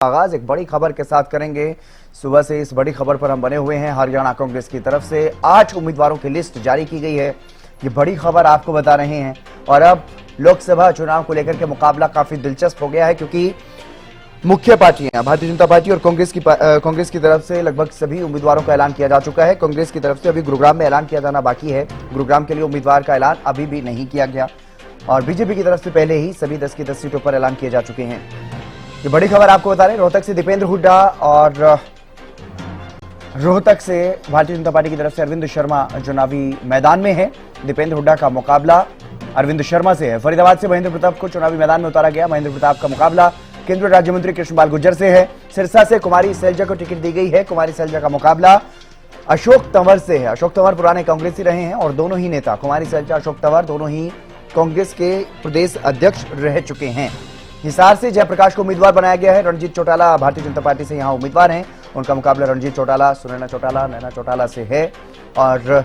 आगाज एक बड़ी खबर के साथ करेंगे। सुबह से इस बड़ी खबर पर हम बने हुए हैं। हरियाणा कांग्रेस की तरफ से 8 उम्मीदवारों की लिस्ट जारी की गई है। ये बड़ी खबर आपको बता रहे हैं। और अब लोकसभा चुनाव को लेकर के मुकाबला काफी दिलचस्प हो गया है, क्योंकि मुख्य पार्टियां भारतीय जनता पार्टी और कांग्रेस की तरफ से लगभग सभी उम्मीदवारों का ऐलान किया जा चुका है। कांग्रेस की तरफ से अभी गुरुग्राम में ऐलान किया जाना बाकी है। गुरुग्राम के लिए उम्मीदवार का ऐलान अभी भी नहीं किया गया और बीजेपी की तरफ से पहले ही सभी 10 की 10 सीटों पर ऐलान किए जा चुके हैं। ये बड़ी खबर आपको बता रहे हैं। रोहतक से दीपेंद्र हुड्डा और रोहतक से भारतीय जनता पार्टी की तरफ से अरविंद शर्मा चुनावी मैदान में है। दीपेंद्र हुड्डा का मुकाबला अरविंद शर्मा से है। फरीदाबाद से महेंद्र प्रताप को चुनावी मैदान में उतारा गया। महेंद्र प्रताप का मुकाबला केंद्रीय राज्य मंत्री कृष्णपाल गुर्जर से है। सिरसा से कुमारी सैलजा को टिकट दी गई है। कुमारी सैलजा का मुकाबला अशोक तंवर से है। अशोक तंवर पुराने कांग्रेसी रहे हैं और दोनों ही नेता कुमारी सैलजा, अशोक तंवर दोनों ही कांग्रेस के प्रदेश अध्यक्ष रह चुके हैं। हिसार से जयप्रकाश को उम्मीदवार बनाया गया है। रणजीत चौटाला भारतीय जनता पार्टी से यहां उम्मीदवार हैं। उनका मुकाबला रणजीत चौटाला, सुनैना चौटाला, नैना चौटाला से है। और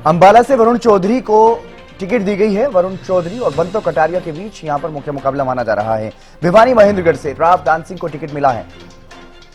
अंबाला से वरुण चौधरी को टिकट दी गई है। वरुण चौधरी और बंतो कटारिया के बीच यहां पर मुख्य मुकाबला माना जा रहा है। भिवानी महेंद्रगढ़ से राव दान सिंह को टिकट मिला है।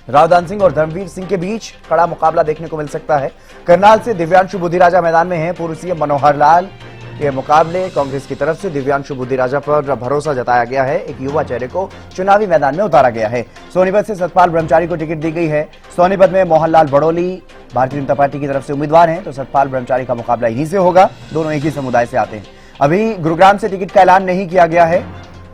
राव दान सिंह और धर्मवीर सिंह के बीच कड़ा मुकाबला देखने को मिल सकता है। करनाल से दिव्यांशु बुद्धिराजा मैदान में है। पूर्व सीएम मनोहर लाल के मुकाबले कांग्रेस की तरफ से दिव्यांशु बुद्धिराजा पर भरोसा जताया गया है। एक युवा चेहरे को चुनावी मैदान में उतारा गया है। सोनीपत से सतपाल ब्रह्मचारी को टिकट दी गई है। सोनीपत में मोहनलाल बड़ोली भारतीय जनता पार्टी की तरफ से उम्मीदवार हैं, तो सतपाल ब्रह्मचारी का मुकाबला यहीं से होगा। दोनों एक ही समुदाय से आते हैं। अभी गुरुग्राम से टिकट का ऐलान नहीं किया गया है।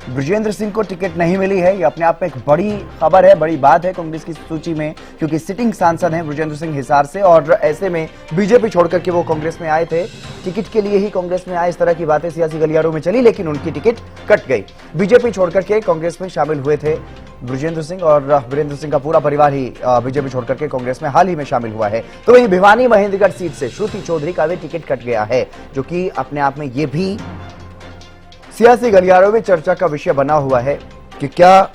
ब्रजेंद्र सिंह को टिकट नहीं मिली है। ये अपने आप में एक बड़ी खबर है, बड़ी बात है कांग्रेस की सूची में, क्योंकि सिटिंग सांसद हैं ब्रजेंद्र सिंह हिसार से और ऐसे में बीजेपी छोड़कर के वो कांग्रेस में आए थे। टिकट के लिए ही कांग्रेस में आए, इस तरह की बातें सियासी गलियारों में चली, लेकिन उनकी टिकट कट गई। बीजेपी छोड़कर के कांग्रेस में शामिल हुए थे ब्रजेंद्र सिंह और वीरेंद्र सिंह का पूरा परिवार ही बीजेपी छोड़कर के कांग्रेस में हाल ही में शामिल हुआ है। तो वहीं भिवानी महेंद्रगढ़ सीट से श्रुति चौधरी का भी टिकट कट गया है, जो कि अपने आप में ये भी सियासी गलियारों में चर्चा का विषय बना हुआ है कि क्या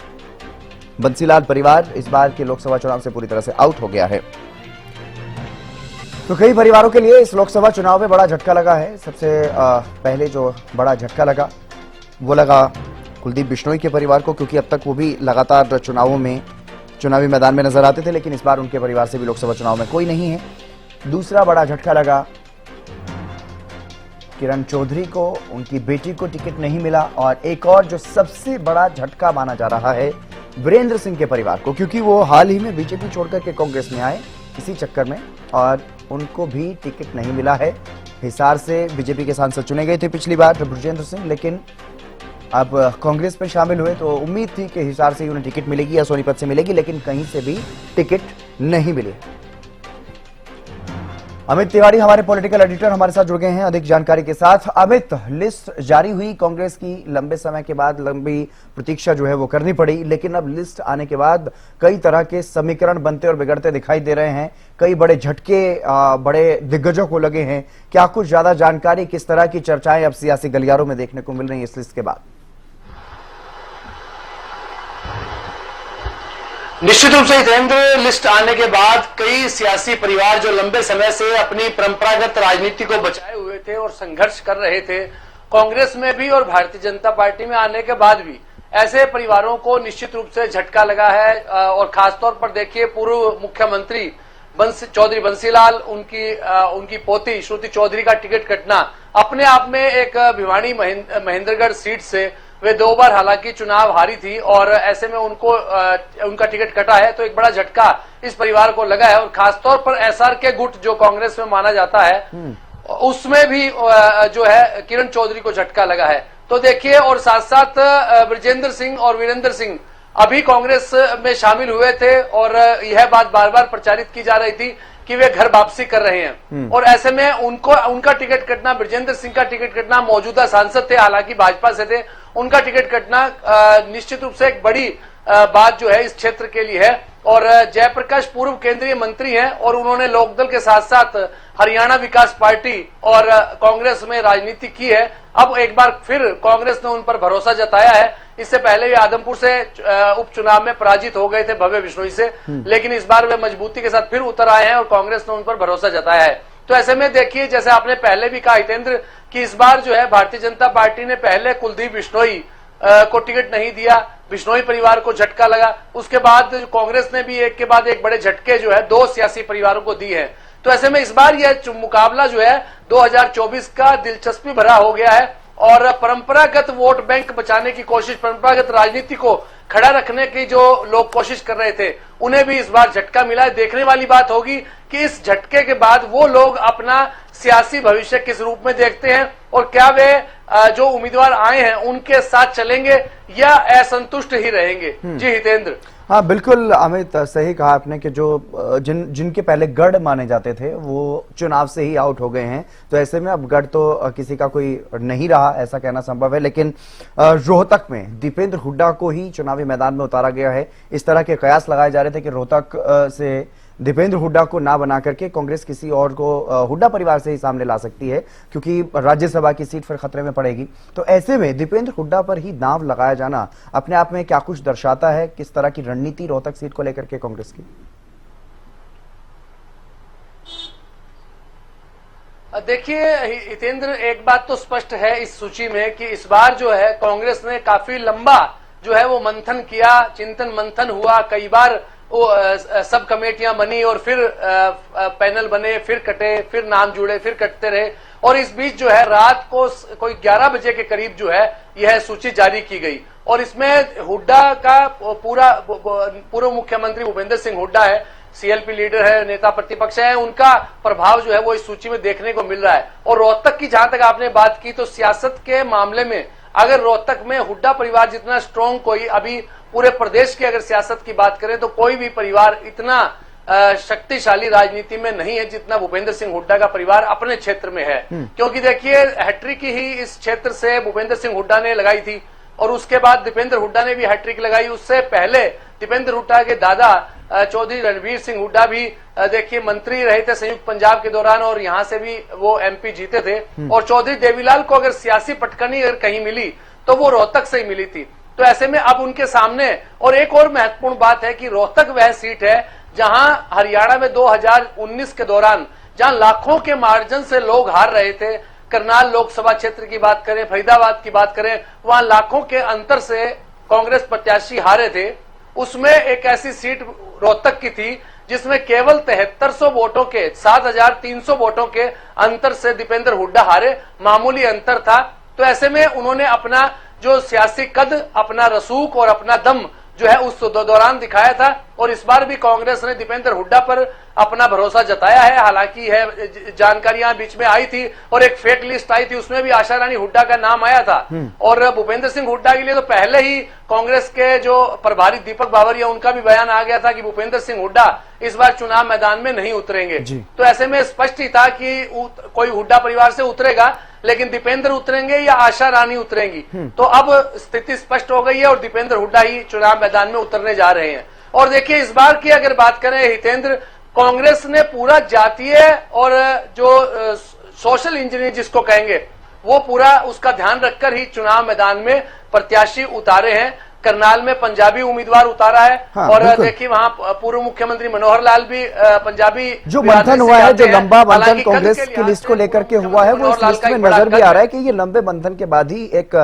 बंसीलाल परिवार इस बार के लोकसभा चुनाव से पूरी तरह से आउट हो गया है। तो कई परिवारों के लिए इस लोकसभा चुनाव में बड़ा झटका लगा है। सबसे पहले जो बड़ा झटका लगा वो लगा कुलदीप बिश्नोई के परिवार को, क्योंकि अब तक वो भी लगातार चुनावों में चुनावी मैदान में नजर आते थे, लेकिन इस बार उनके परिवार से भी लोकसभा चुनाव में कोई नहीं है। दूसरा बड़ा झटका लगा किरण चौधरी को, उनकी बेटी को टिकट नहीं मिला। और एक और जो सबसे बड़ा झटका माना जा रहा है वीरेंद्र सिंह के परिवार को, क्योंकि वो हाल ही में बीजेपी छोड़कर के कांग्रेस में आए इसी चक्कर में, और उनको भी टिकट नहीं मिला है। हिसार से बीजेपी के सांसद चुने गए थे पिछली बार वीरेंद्र सिंह, लेकिन अब कांग्रेस में शामिल हुए तो उम्मीद थी कि हिसार से उन्हें टिकट मिलेगी या सोनीपत से मिलेगी, लेकिन कहीं से भी टिकट नहीं मिली। अमित तिवारी हमारे पॉलिटिकल एडिटर हमारे साथ जुड़ गए हैं अधिक जानकारी के साथ। अमित, लिस्ट जारी हुई कांग्रेस की, लंबे समय के बाद लंबी प्रतीक्षा जो है वो करनी पड़ी, लेकिन अब लिस्ट आने के बाद कई तरह के समीकरण बनते और बिगड़ते दिखाई दे रहे हैं। कई बड़े झटके बड़े दिग्गजों को लगे हैं। क्या कुछ ज्यादा जानकारी, किस तरह की चर्चाएं अब सियासी गलियारों में देखने को मिल रही है इस लिस्ट के बाद? निश्चित रूप से हितेंद्र, लिस्ट आने के बाद कई सियासी परिवार जो लंबे समय से अपनी परंपरागत राजनीति को बचाए हुए थे और संघर्ष कर रहे थे, कांग्रेस में भी और भारतीय जनता पार्टी में आने के बाद भी, ऐसे परिवारों को निश्चित रूप से झटका लगा है। और खासतौर पर देखिए, पूर्व मुख्यमंत्री चौधरी बंसीलाल, उनकी पोती श्रुति चौधरी का टिकट कटना अपने आप में एक भिवानी महेंद्रगढ़ सीट से वे 2 बार हालांकि चुनाव हारी थी और ऐसे में उनका टिकट कटा है, तो एक बड़ा झटका इस परिवार को लगा है। और खासतौर पर एसआर के गुट जो कांग्रेस में माना जाता है, उसमें भी जो है किरण चौधरी को झटका लगा है। तो देखिए, और साथ साथ ब्रजेंद्र सिंह और वीरेंद्र सिंह अभी कांग्रेस में शामिल हुए थे और यह बात बार बार प्रचारित की जा रही थी कि वे घर वापसी कर रहे हैं। और ऐसे में उनका टिकट कटना, ब्रजेंद्र सिंह का टिकट कटना, मौजूदा सांसद थे हालांकि भाजपा से थे, उनका टिकट कटना निश्चित रूप से एक बड़ी बात जो है इस क्षेत्र के लिए है। और जयप्रकाश पूर्व केंद्रीय मंत्री हैं और उन्होंने लोकदल के साथ साथ हरियाणा विकास पार्टी और कांग्रेस में राजनीति की है। अब एक बार फिर कांग्रेस ने उन पर भरोसा जताया है। इससे पहले वे आदमपुर से उपचुनाव में पराजित हो गए थे भव्य बिश्नोई से, लेकिन इस बार वे मजबूती के साथ फिर उतर आए हैं और कांग्रेस ने उन पर भरोसा जताया है। तो ऐसे में देखिए, जैसे आपने पहले भी कहा हितेंद्र, कि इस बार जो है भारतीय जनता पार्टी ने पहले कुलदीप बिश्नोई को टिकट नहीं दिया, बिश्नोई परिवार को झटका लगा। उसके बाद कांग्रेस ने भी एक के बाद एक बड़े झटके जो है 2 सियासी परिवारों को दिए हैं। तो ऐसे में इस बार यह मुकाबला जो है 2024 का दिलचस्पी भरा हो गया है और परंपरागत वोट बैंक बचाने की कोशिश, परंपरागत राजनीति को खड़ा रखने की जो लोग कोशिश कर रहे थे, उन्हें भी इस बार झटका मिला है। देखने वाली बात होगी कि इस झटके के बाद वो लोग अपना सियासी भविष्य किस रूप में देखते हैं और क्या वे जो उम्मीदवार आए हैं उनके साथ चलेंगे या असंतुष्ट ही रहेंगे। जी हितेंद्र। हाँ बिल्कुल अमित, सही कहा आपने कि जो जिनके पहले गढ़ माने जाते थे वो चुनाव से ही आउट हो गए हैं। तो ऐसे में अब गढ़ तो किसी का कोई नहीं रहा, ऐसा कहना संभव है। लेकिन रोहतक में दीपेंद्र हुड्डा को ही चुनावी मैदान में उतारा गया है। इस तरह के कयास लगाए जा रहे थे कि रोहतक से दीपेंद्र हुड्डा को ना बना करके कांग्रेस किसी और को हुड्डा परिवार से ही सामने ला सकती है, क्योंकि राज्यसभा की सीट फिर खतरे में पड़ेगी। तो ऐसे में दीपेंद्र हुड्डा पर ही दांव लगाया जाना अपने आप में क्या कुछ दर्शाता है? किस तरह की रणनीति रोहतक सीट को लेकर के कांग्रेस की? देखिए हितेंद्र, एक बात तो स्पष्ट है इस सूची में कि इस बार जो है कांग्रेस ने काफी लंबा जो है वो मंथन किया, चिंतन मंथन हुआ। कई बार वो सब कमेटियां बनी और फिर पैनल बने, फिर कटे, फिर नाम जुड़े, फिर कटते रहे और इस बीच जो है रात को कोई 11 बजे के करीब जो है यह सूची जारी की गई। और इसमें हुड्डा का पूर्व मुख्यमंत्री भूपेंद्र सिंह हुड्डा है, सीएलपी लीडर है, नेता प्रतिपक्ष है, उनका प्रभाव जो है वो इस सूची में देखने को मिल रहा है। और रोहतक की जहां तक आपने बात की, तो सियासत के मामले में अगर रोहतक में हुड्डा परिवार जितना स्ट्रॉन्ग कोई अभी पूरे प्रदेश की अगर सियासत की बात करें तो कोई भी परिवार इतना शक्तिशाली राजनीति में नहीं है जितना भूपेंद्र सिंह हुड्डा का परिवार अपने क्षेत्र में है। क्योंकि देखिए हैट्रिक ही इस क्षेत्र से भूपेंद्र सिंह हुड्डा ने लगाई थी और उसके बाद दीपेंद्र हुड्डा ने भी हैट्रिक लगाई। उससे पहले दीपेंद्र हुड्डा के दादा चौधरी रणवीर सिंह हुड्डा भी देखिए मंत्री रहे थे संयुक्त पंजाब के दौरान और यहां से भी वो एमपी जीते थे। और चौधरी देवीलाल को अगर सियासी पटकनी अगर कहीं मिली तो वो रोहतक से ही मिली थी। तो ऐसे में अब उनके सामने और एक और महत्वपूर्ण बात है कि रोहतक वह सीट है जहां हरियाणा में 2019 के दौरान जहां लाखों के मार्जिन से लोग हार रहे थे, करनाल लोकसभा क्षेत्र की बात करें, फरीदाबाद की बात करें, वहां लाखों के अंतर से कांग्रेस प्रत्याशी हारे थे। उसमें एक ऐसी सीट रोहतक की थी जिसमें केवल 7300 वोटों के 7300 वोटों के अंतर से दीपेंद्र हुड्डा हारे, मामूली अंतर था। तो ऐसे में उन्होंने अपना जो सियासी कद, अपना रसूख और अपना दम जो है उस दौरान दिखाया था और इस बार भी कांग्रेस ने दीपेंद्र हुड्डा पर अपना भरोसा जताया है। हालांकि है जानकारियां बीच में आई थी और एक फेक लिस्ट आई थी, उसमें भी आशा रानी हुड्डा का नाम आया था। और भूपेंद्र सिंह हुड्डा के लिए तो पहले ही कांग्रेस के जो प्रभारी दीपक बावरिया उनका भी बयान आ गया था कि भूपेंद्र सिंह हुड्डा इस बार चुनाव मैदान में नहीं उतरेंगे। तो ऐसे में स्पष्ट ही था कि कोई हुड्डा परिवार से उतरेगा, लेकिन दीपेंद्र उतरेंगे या आशा रानी उतरेंगी। तो अब स्थिति स्पष्ट हो गई है और दीपेंद्र हुड्डा ही चुनाव मैदान में उतरने जा रहे हैं। और देखिए इस बार की अगर बात करें हितेंद्र, कांग्रेस ने पूरा जातीय और जो सोशल इंजीनियरिंग जिसको कहेंगे वो पूरा उसका ध्यान रखकर ही चुनाव मैदान में प्रत्याशी उतारे हैं। करनाल में पंजाबी उम्मीदवार उतारा है। हाँ, और देखिए वहां पूर्व मुख्यमंत्री मनोहर लाल भी पंजाबी जो मंथन हुआ है, जो लंबा मंथन कांग्रेस की लिस्ट को लेकर के हुआ है, वो इस लिस्ट में नजर भी आ रहा है कि ये लंबे मंथन के बाद ही एक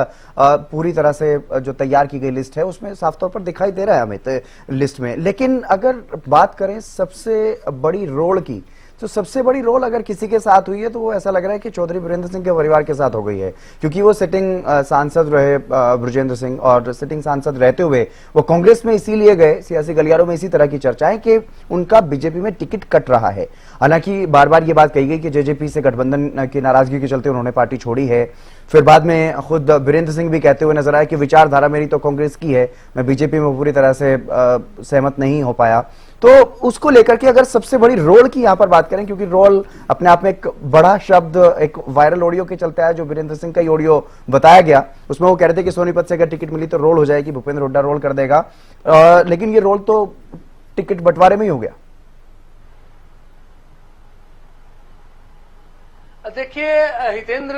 पूरी तरह से जो तैयार की गई लिस्ट है उसमें साफ तौर पर दिखाई दे रहा है हमें लिस्ट में। लेकिन अगर बात करें सबसे बड़ी रोल की, तो सबसे बड़ी रोल अगर किसी के साथ हुई है तो वो ऐसा लग रहा है कि चौधरी वीरेंद्र सिंह के परिवार के साथ हो गई है, क्योंकि वो सिटिंग सांसद रहे बृजेंद्र सिंह, और सिटिंग सांसद रहते हुए वो कांग्रेस में इसीलिए गए, सियासी गलियारों में इसी तरह की चर्चाएं कि उनका बीजेपी में टिकट कट रहा है। हालांकि बार बार ये बात कही गई कि जेजेपी से गठबंधन की नाराजगी के चलते उन्होंने पार्टी छोड़ी है। फिर बाद में खुद वीरेंद्र सिंह भी कहते हुए नजर आए कि विचारधारा मेरी तो कांग्रेस की है, मैं बीजेपी में पूरी तरह से सहमत नहीं हो पाया। तो उसको लेकर के अगर सबसे बड़ी रोल की यहां पर बात करें, क्योंकि रोल अपने आप में एक बड़ा शब्द, एक वायरल ऑडियो के चलते आया जो वीरेंद्र सिंह का ही ऑडियो बताया गया, उसमें वो कह रहे थे कि सोनीपत से अगर टिकट मिली तो रोल हो जाएगी, भूपेंद्र हुड्डा रोल कर देगा। लेकिन ये रोल तो टिकट बंटवारे में ही हो गया। देखिए हितेंद्र,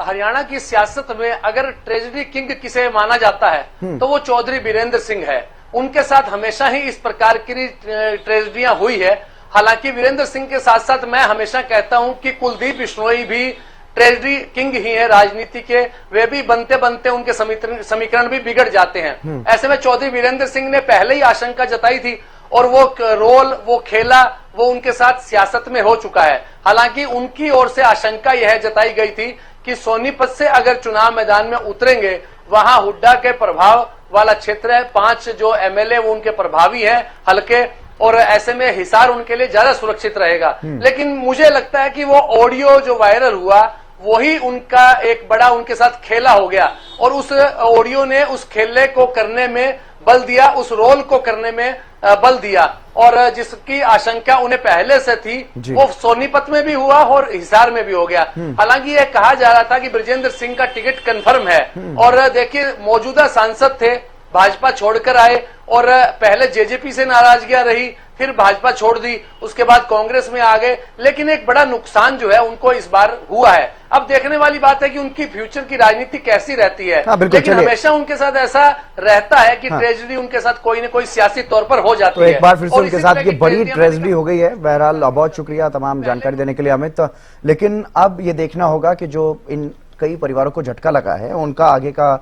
हरियाणा की सियासत में अगर ट्रेजेडी किंग किसे माना जाता है तो वो चौधरी वीरेंद्र सिंह है। उनके साथ हमेशा ही इस प्रकार की ट्रेजेडियां हुई है। हालांकि वीरेंद्र सिंह के साथ साथ मैं हमेशा कहता हूं कि कुलदीप बिश्नोई भी ट्रेजरी किंग ही है राजनीति के, वे भी बनते बनते उनके समीकरण भी बिगड़ जाते हैं। ऐसे में चौधरी वीरेंद्र सिंह ने पहले ही आशंका जताई थी और वो रोल वो खेला वो उनके साथ सियासत में हो चुका है। हालांकि उनकी ओर से आशंका यह जताई गई थी कि सोनीपत से अगर चुनाव मैदान में उतरेंगे, वहां हुड्डा के प्रभाव वाला क्षेत्र है, 5 जो एमएलए वो उनके प्रभावी हैं हल्के, और ऐसे में हिसार उनके लिए ज्यादा सुरक्षित रहेगा। लेकिन मुझे लगता है कि वो ऑडियो जो वायरल हुआ वही उनका एक बड़ा उनके साथ खेला हो गया और उस ऑडियो ने उस खेले को करने में बल दिया, उस रोल को करने में बल दिया, और जिसकी आशंका उन्हें पहले से थी वो सोनीपत में भी हुआ और हिसार में भी हो गया। हालांकि यह कहा जा रहा था कि बृजेंद्र सिंह का टिकट कंफर्म है, और देखिए मौजूदा सांसद थे, भाजपा छोड़कर आए और पहले जेजेपी से नाराजगियां रही, फिर भाजपा छोड़ दी, उसके बाद कांग्रेस में आ गए, लेकिन एक बड़ा नुकसान जो है उनको इस बार हुआ है। अब देखने वाली बात है कि उनकी फ्यूचर की राजनीति कैसी रहती है। लेकिन हमेशा उनके साथ ऐसा रहता है कि ट्रेजेडी उनके साथ कोई न कोई सियासी तौर पर हो जाती है। तो एक बार फिर से उनके साथ ये बड़ी ट्रेजेडी हो गई है। बहरहाल बहुत शुक्रिया तमाम जानकारी देने के लिए अमित। लेकिन अब ये देखना होगा कि जो इन कई परिवारों को झटका लगा है उनका आगे का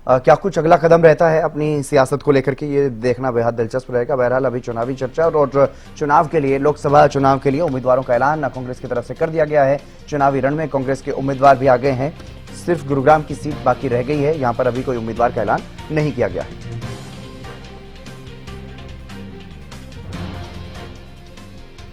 क्या कुछ अगला कदम रहता है अपनी सियासत को लेकर के, ये देखना बेहद दिलचस्प रहेगा। बहरहाल अभी चुनावी चर्चा और चुनाव के लिए, लोकसभा चुनाव के लिए उम्मीदवारों का ऐलान कांग्रेस की तरफ से कर दिया गया है। चुनावी रण में कांग्रेस के उम्मीदवार भी आ गए हैं, सिर्फ गुरुग्राम की सीट बाकी रह गई है, यहाँ पर अभी कोई उम्मीदवार का ऐलान नहीं किया गया है।